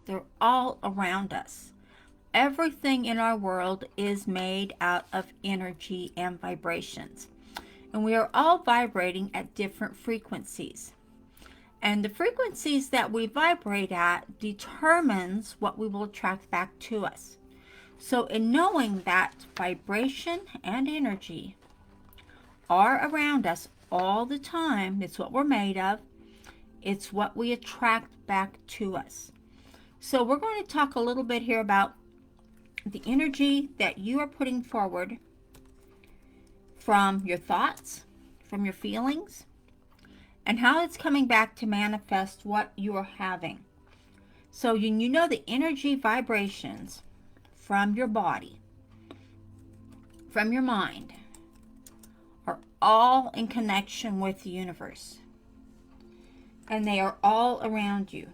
They're all around us. Everything in our world is made out of energy and vibrations. And we are all vibrating at different frequencies. And the frequencies that we vibrate at determines what we will attract back to us. So in knowing that vibration and energy are around us all the time, it's what we're made of, it's what we attract back to us. So we're going to talk a little bit here about the energy that you are putting forward from your thoughts, from your feelings, and how it's coming back to manifest what you are having. So you know the energy vibrations from your body, from your mind, are all in connection with the universe. And they are all around you.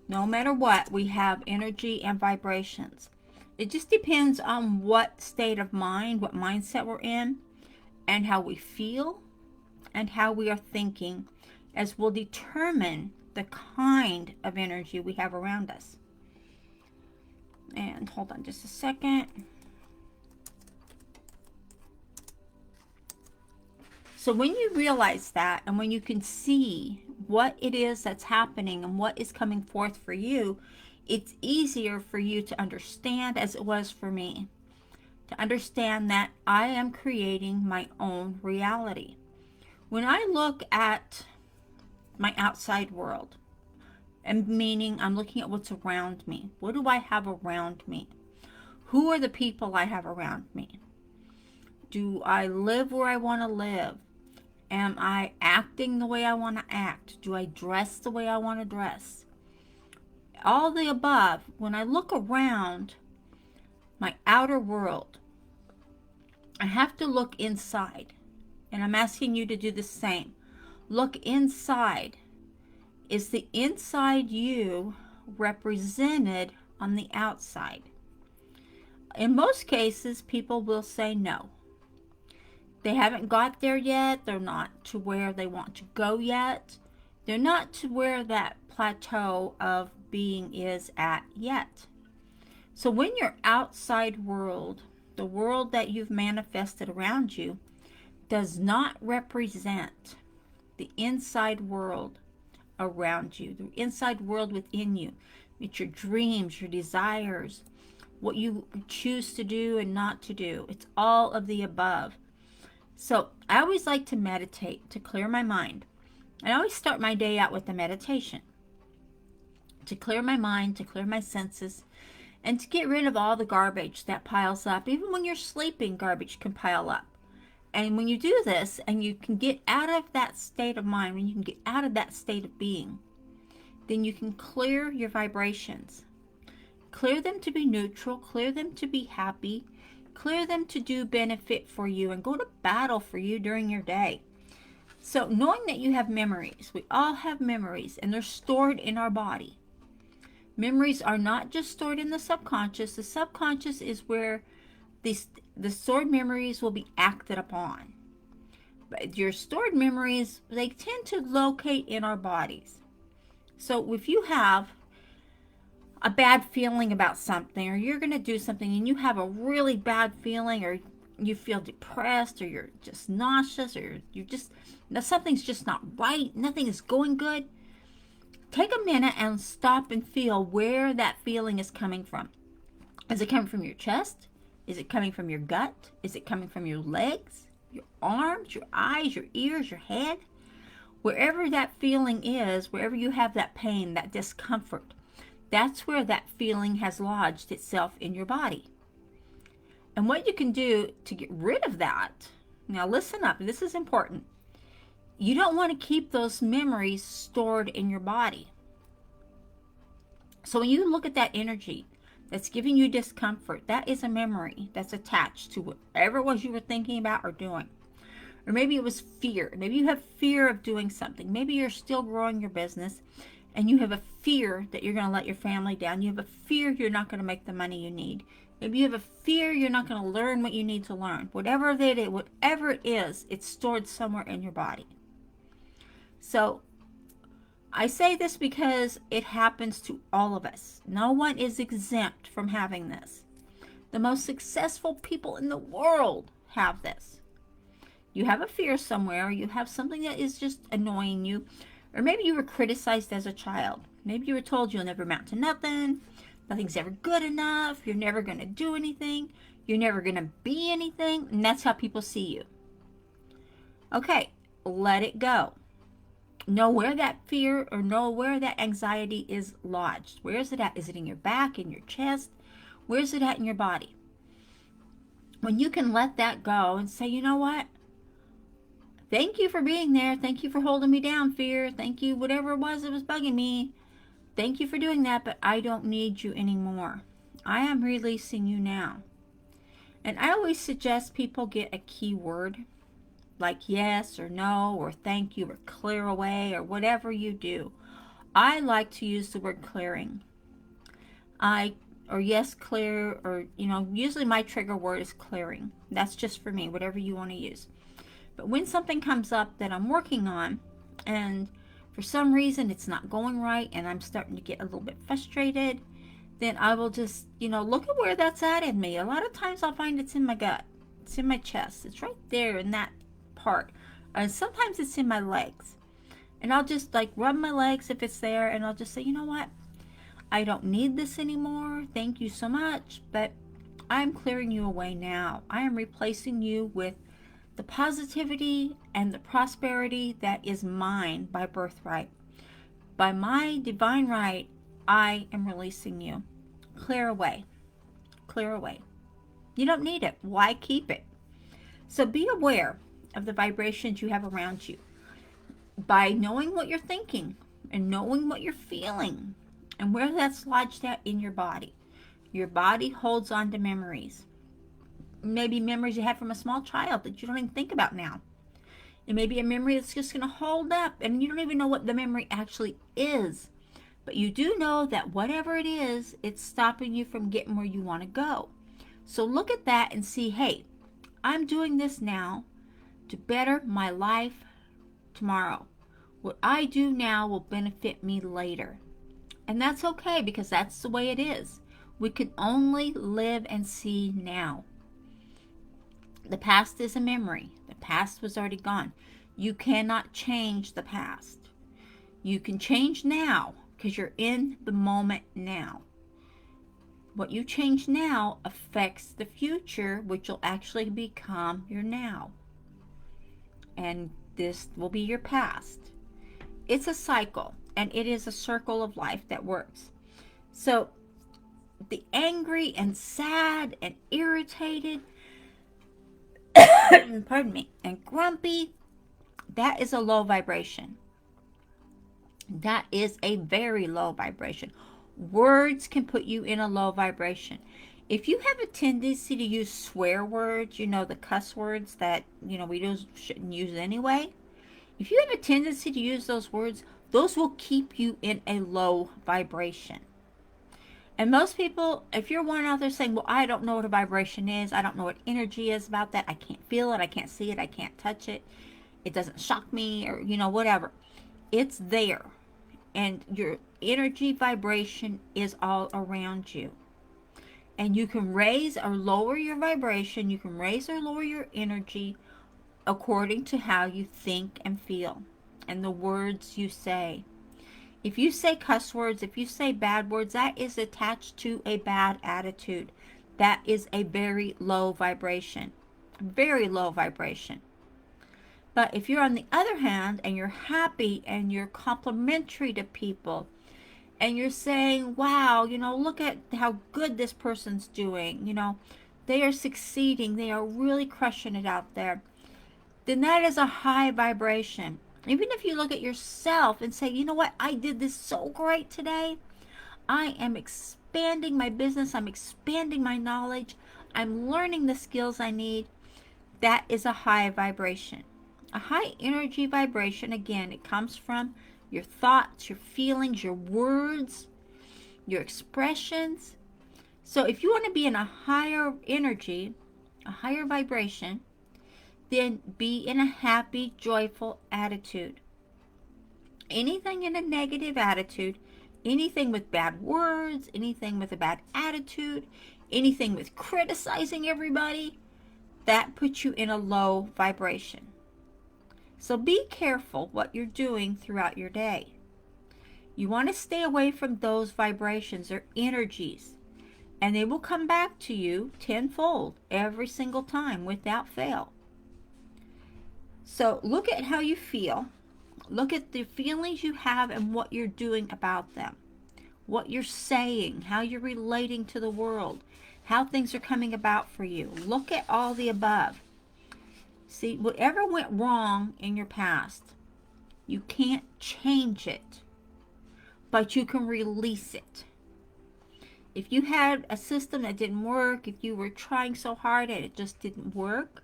No matter what, we have energy and vibrations. It just depends on what state of mind, what mindset we're in, and how we feel, and how we are thinking, as will determine the kind of energy we have around us. And hold on just a second. So when you realize that, and when you can see what it is that's happening and what is coming forth for you, it's easier for you to understand, as it was for me, to understand that I am creating my own reality. When I look at my outside world, and meaning I'm looking at what's around me, what do I have around me? Who are the people I have around me? Do I live where I want to live? Am I acting the way I want to act? Do I dress the way I want to dress? All the above. When I look around my outer world, I have to look inside. And I'm asking you to do the same. Look inside. Is the inside you represented on the outside? In most cases, people will say no. They haven't got there yet. They're not to where they want to go yet. They're not to where that plateau of being is at yet. So when your outside world, the world that you've manifested around you, does not represent the inside world around you, the inside world within you, it's your dreams, your desires, what you choose to do and not to do. It's all of the above. So I always like to meditate to clear my mind. I always start my day out with a meditation to clear my mind, to clear my senses, and to get rid of all the garbage that piles up. Even when you're sleeping, garbage can pile up. And when you do this and you can get out of that state of mind, when you can get out of that state of being, then you can clear your vibrations. Clear them to be neutral, clear them to be happy, clear them to do benefit for you and go to battle for you during your day. So knowing that you have memories, we all have memories, and they're stored in our body. Memories are not just stored in the subconscious. The subconscious is where the stored memories will be acted upon. But your stored memories, they tend to locate in our bodies. So if you have a bad feeling about something, or you're going to do something and you have a really bad feeling, or you feel depressed, or you're just nauseous, or you're just, something's just not right, nothing is going good, take a minute and stop and feel where that feeling is coming from. Is it coming from your chest? Is it coming from your gut? Is it coming from your legs, your arms, your eyes, your ears, your head? Wherever that feeling is, wherever you have that pain, that discomfort, that's where that feeling has lodged itself in your body. And what you can do to get rid of that, now listen up, this is important. You don't want to keep those memories stored in your body. So when you look at that energy that's giving you discomfort, that is a memory that's attached to whatever it was you were thinking about or doing. Or maybe it was fear. Maybe you have fear of doing something. Maybe you're still growing your business and you have a fear that you're going to let your family down. You have a fear you're not going to make the money you need. Maybe you have a fear you're not going to learn what you need to learn. Whatever it is, it's stored somewhere in your body. So I say this because it happens to all of us. No one is exempt from having this. The most successful people in the world have this. You have a fear somewhere, you have something that is just annoying you, or maybe you were criticized as a child. Maybe you were told you'll never amount to nothing, nothing's ever good enough, you're never going to do anything, you're never going to be anything, and that's how people see you. Okay, let it go. Know where that fear or know where that anxiety is lodged. Where is it at? Is it in your back, in your chest? Where is it at in your body? When you can let that go and say, you know what? Thank you for being there. Thank you for holding me down, fear. Thank you, whatever it was that was bugging me. Thank you for doing that, but I don't need you anymore. I am releasing you now. And I always suggest people get a key word like yes or no or thank you or clear away or whatever you do. I like to use the word clearing. Or yes, clear, or usually my trigger word is clearing. That's just for me, whatever you want to use. But when something comes up that I'm working on and for some reason it's not going right and I'm starting to get a little bit frustrated, then I will just, look at where that's at in me. A lot of times I'll find it's in my gut. It's in my chest. It's right there in that part. And sometimes it's in my legs. And I'll just rub my legs if it's there and I'll just say, you know what? I don't need this anymore. Thank you so much. But I'm clearing you away now. I am replacing you with the positivity and the prosperity that is mine by birthright. By my divine right, I am releasing you. Clear away. Clear away. You don't need it. Why keep it? So be aware of the vibrations you have around you. By knowing what you're thinking and knowing what you're feeling and where that's lodged at in your body. Your body holds on to memories. Maybe memories you had from a small child that you don't even think about now. It may be a memory that's just going to hold up and you don't even know what the memory actually is. But you do know that whatever it is, it's stopping you from getting where you want to go. So look at that and see, hey, I'm doing this now to better my life tomorrow. What I do now will benefit me later. And that's okay because that's the way it is. We can only live and see now. The past is a memory. The past was already gone. You cannot change the past. You can change now because you're in the moment now. What you change now affects the future, which will actually become your now. And this will be your past. It's a cycle, and it is a circle of life that works. So the angry and sad and irritated pardon me, and grumpy, that is a low vibration. That is a very low vibration. Words can put you in a low vibration. If you have a tendency to use swear words, the cuss words that, we shouldn't use anyway. If you have a tendency to use those words, those will keep you in a low vibration. And most people, if you're one out there saying, well, I don't know what a vibration is, I don't know what energy is about that, I can't feel it, I can't see it, I can't touch it, it doesn't shock me, or, whatever. It's there. And your energy vibration is all around you. And you can raise or lower your vibration, you can raise or lower your energy according to how you think and feel and the words you say. If you say cuss words, if you say bad words, that is attached to a bad attitude. That is a very low vibration. Very low vibration. But if you're on the other hand and you're happy and you're complimentary to people and you're saying, wow, look at how good this person's doing, they are succeeding, they are really crushing it out there, then that is a high vibration. Even if you look at yourself and say, you know what, I did this so great today. I am expanding my business. I'm expanding my knowledge. I'm learning the skills I need. That is a high vibration. A high energy vibration, again, it comes from your thoughts, your feelings, your words, your expressions. So if you want to be in a higher energy, a higher vibration, then be in a happy, joyful attitude. Anything in a negative attitude, anything with bad words, anything with a bad attitude, anything with criticizing everybody, that puts you in a low vibration. So be careful what you're doing throughout your day. You want to stay away from those vibrations or energies, and they will come back to you tenfold every single time without fail. So look at how you feel. Look at the feelings you have and what you're doing about them. What you're saying, how you're relating to the world, how things are coming about for you. Look at all the above. See, whatever went wrong in your past, you can't change it, but you can release it. If you had a system that didn't work, if you were trying so hard and it just didn't work,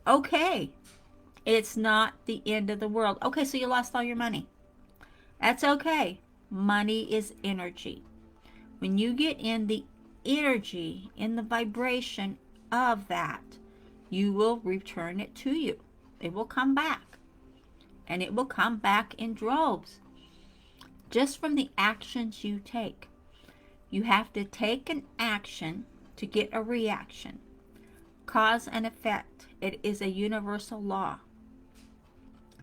okay, it's not the end of the world. Okay, so you lost all your money. That's okay. Money is energy. When you get in the energy, in the vibration of that, you will return it to you. It will come back. And it will come back in droves. Just from the actions you take. You have to take an action to get a reaction. Cause and effect. It is a universal law.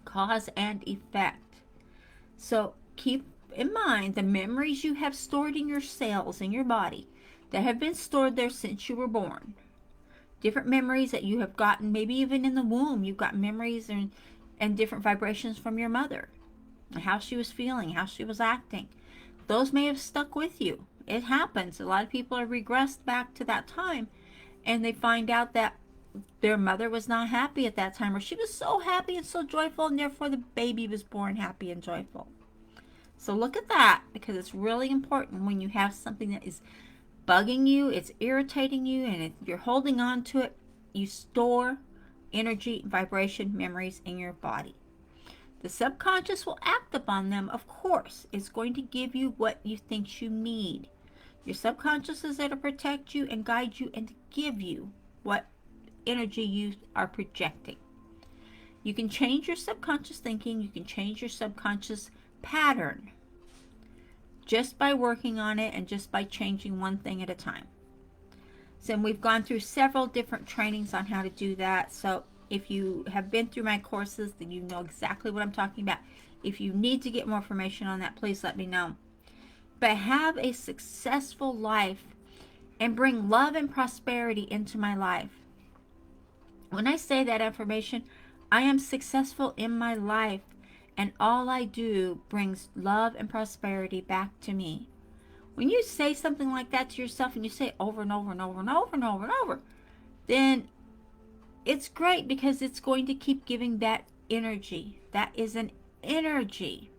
Cause and effect. So keep in mind the memories you have stored in your cells in your body that have been stored there since you were born. Different memories that you have gotten, maybe even in the womb, you've got memories and different vibrations from your mother. How she was feeling, how she was acting. Those may have stuck with you. It happens. A lot of people are regressed back to that time and they find out that their mother was not happy at that time, or she was so happy and so joyful, and therefore the baby was born happy and joyful. So look at that, because it's really important when you have something that is bugging you, it's irritating you, and you're holding on to it, you store energy, vibration, memories in your body. The subconscious will act upon them, of course. It's going to give you what you think you need. Your subconscious is there to protect you and guide you and to give you what energy you are projecting. You can change your subconscious thinking. You can change your subconscious pattern just by working on it and just by changing one thing at a time. So we've gone through several different trainings on how to do that. So if you have been through my courses, then you know exactly what I'm talking about. If you need to get more information on that, please let me know. But have a successful life and bring love and prosperity into my life. When I say that information, I am successful in my life, and all I do brings love and prosperity back to me. When you say something like that to yourself and you say it over and over and over and over and over and over, then it's great, because it's going to keep giving that energy. That is an energy.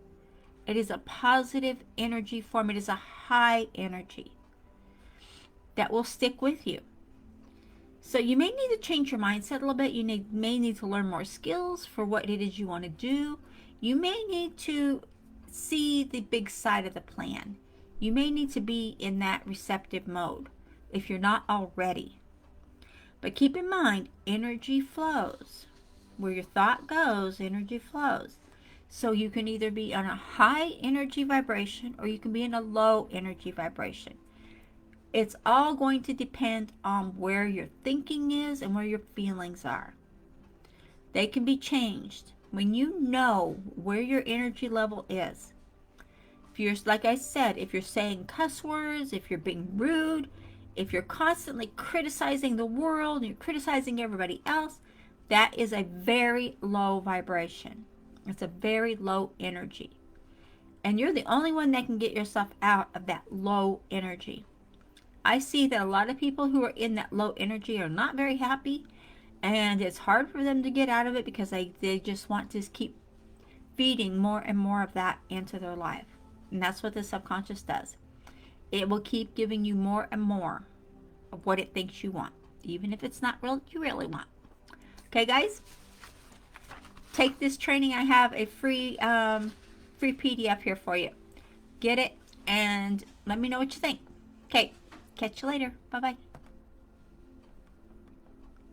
It is a positive energy form. It is a high energy that will stick with you. So you may need to change your mindset a little bit. You may need to learn more skills for what it is you want to do. You may need to see the big side of the plan. You may need to be in that receptive mode if you're not already. But keep in mind, energy flows. Where your thought goes, energy flows. So you can either be on a high energy vibration or you can be in a low energy vibration. It's all going to depend on where your thinking is and where your feelings are. They can be changed when you know where your energy level is. If you're, like I said, if you're saying cuss words, if you're being rude, if you're constantly criticizing the world and you're criticizing everybody else, that is a very low vibration. It's a very low energy. And you're the only one that can get yourself out of that low energy. I see that a lot of people who are in that low energy are not very happy, and it's hard for them to get out of it because they just want to keep feeding more and more of that into their life. And that's what the subconscious does. It will keep giving you more and more of what it thinks you want, even if it's not what you really want. Okay, guys? Take this training. I have a free PDF here for you. Get it and let me know what you think. Okay, catch you later. Bye-bye.